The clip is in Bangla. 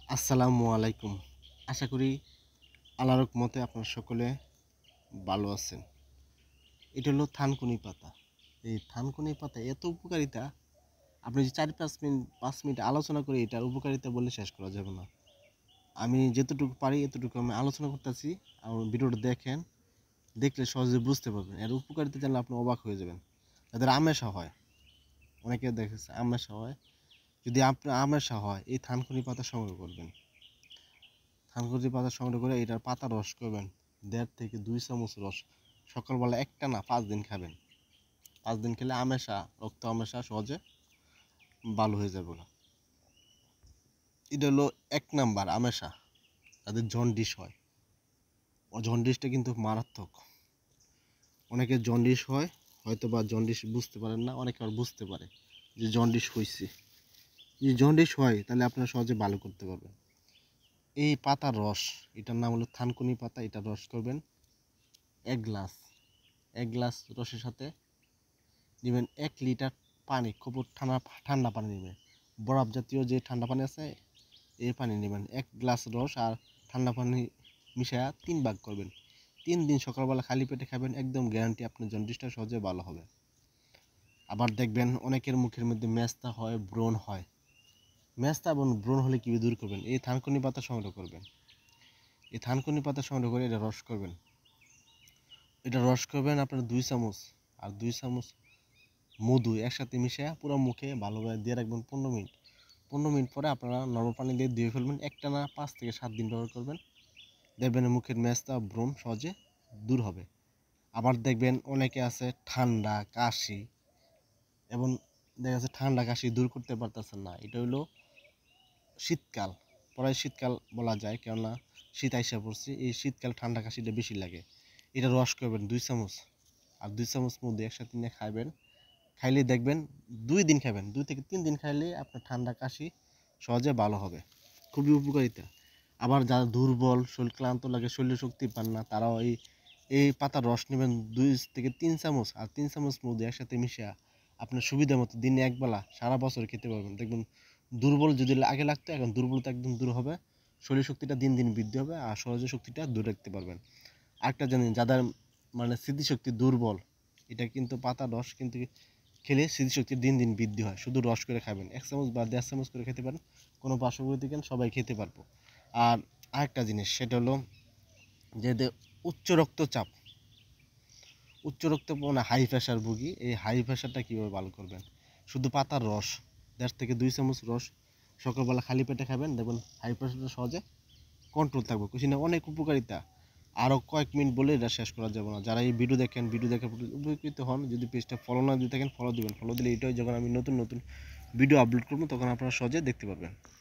আসসালামু আলাইকুম। আশা করি আল্লাহর রহমতে আপনারা সকলে ভালো আছেন। এটা হলো থানকুনি পাতা। এই থানকুনি পাতা এত উপকারিতা, আপনি যে ৪-৫ মিনিট আলোচনা করে এটার উপকারিতা বলে শেষ করা যাবে না। আমি যতটুকু পারি এতটুকু আমি আলোচনা করতেছি। আমার ভিডিওটা দেখেন, দেখলে সহজে বুঝতে পারবেন। এর উপকারিতা জানলে আপনি অবাক হয়ে যাবেন। যাদের আমেশা হয়, অনেকে দেখেছে আমেশা হয়, যদি আপনার আমেশা হয় এই থানকুনি পাতা সংগ্রহ করবেন। থানকুনি পাতা সংগ্রহ করে এটার পাতা রস করবেন ১.৫ থেকে ২ চামচ রস সকালবেলা একটানা ৫ দিন খাবেন। ৫ দিন খেলে আমেশা, রক্ত আমেশা সহজে ভালো হয়ে যাবে না। এটা হলো ১ নাম্বার আমেশা, যাদের জন্ডিস হয়। জন্ডিসটা কিন্তু মারাত্মক। অনেকের জন্ডিস হয়, হয়তো বা জন্ডিস বুঝতে পারেন না, অনেকে আবার বুঝতে পারে যে জন্ডিস হয়েছে। যদি জন্ডিস হয় তাহলে আপনারা সহজে ভালো করতে পারবেন। এই পাতার রস, এটার নাম হলো থানকুনি পাতা, এটা রস করবেন ১ গ্লাস। ১ গ্লাস রসের সাথে নেবেন ১ লিটার পানি, খুব ঠান্ডা ঠান্ডা পানি নেবেন। বরফ জাতীয় যে ঠান্ডা পানি আছে এই পানি নেবেন। ১ গ্লাস রস আর ঠান্ডা পানি মিশায়া ৩ ভাগ করবেন। ৩ দিন সকালবেলা খালি পেটে খাবেন, একদম গ্যারান্টি আপনার জন্ডিসটা সহজে ভালো হবে। আবার দেখবেন অনেকের মুখের মধ্যে মেস্তা হয়, ব্রণ হয়। মেস্তা এবং ব্রণ হলে কীভাবে দূর করবেন? এই থানকুনি পাতা সংগ্রহ করবেন। এই থানকুনি পাতা সংগ্রহ করে এটা রস করবেন। এটা রস করবেন আপনার ২ চামচ, আর ২ চামচ মধু একসাথে মিশিয়ে পুরো মুখে ভালোভাবে দিয়ে রাখবেন ১৫ মিনিট। ১৫ মিনিট পরে আপনারা নরমাল পানি দিয়ে ধুয়ে ফেলবেন। একটানা ৫ থেকে ৭ দিন ব্যবহার করবেন। দেখবেন মুখের মেস্তা ব্রণ সহজে দূর হবে। আবার দেখবেন অনেকে আছে ঠান্ডা কাশি, এবং দেখা যাচ্ছে ঠান্ডা কাশি দূর করতে পারতেছেন না। এটা হলো শীতকাল, পরে শীতকাল বলা যায়, কেননা শীত আইসা পড়ছে। এই শীতকাল ঠান্ডা কাশিটা বেশি লাগে। এটা রস করবেন ২ চামচ, আর ২ চামচ মধু একসাথে নিয়ে খাবেন। খাইলে দেখবেন ২ দিন খাবেন, ২ থেকে ৩ দিন খাইলে আপনার ঠান্ডা কাশি সহজে ভালো হবে। খুবই উপকারিতা। আবার যারা দুর্বল, শরীর ক্লান্ত লাগে, শরীরে শক্তি পান না, তারাও এই পাতার রস নেবেন ২ থেকে ৩ চামচ, আর ৩ চামচ মধু একসাথে মিশিয়ে আপনার সুবিধা মতো দিনে একবেলা সারা বছর খেতে পারবেন। দেখবেন দুর্বল যদি আগে লাগতো, এখন দুর্বলতা একদম দূর হবে। শরীর শক্তিটা দিন দিন বৃদ্ধি হবে, আর সহজে শক্তিটা দূরে রাখতে পারবেন। আরেকটা জানেন, যাদের মানে স্মৃতিশক্তি দুর্বল, এটা কিন্তু পাতার রস কিন্তু খেলে স্মৃতিশক্তি দিন দিন বৃদ্ধি হয়। শুধু রস করে খাবেন, ১ চামচ বা ১.৫ চামচ করে খেতে পারেন, কোনো পার্শ্ববর্তীকান সবাই খেতে পারবো। আর আরেকটা জিনিস, সেটা হলো যে উচ্চ রক্তচাপ মানে হাই প্রেশার ভুগি, এই হাই প্রেশারটা কীভাবে ভালো করবেন? শুধু পাতার রস ১.৫ থেকে ২ চামচ রস সকালবেলা খালি পেটে খাবেন, দেখবেন হাই প্রেশারটা সহজে কন্ট্রোল থাকবে। কুসিনা অনেক উপকারিতা, আরও কয়েক মিনিট বলে এটা শেষ করা যাবে না। যারা এই ভিডিও দেখেন, ভিডিও দেখার প্রতি উপকৃত হন, যদি পেজটা ফলো না দিয়ে থাকেন ফলো দিবেন। ফলো দিলে এটাই, যখন আমি নতুন নতুন ভিডিও আপলোড করবো তখন আপনারা সহজে দেখতে পারবেন।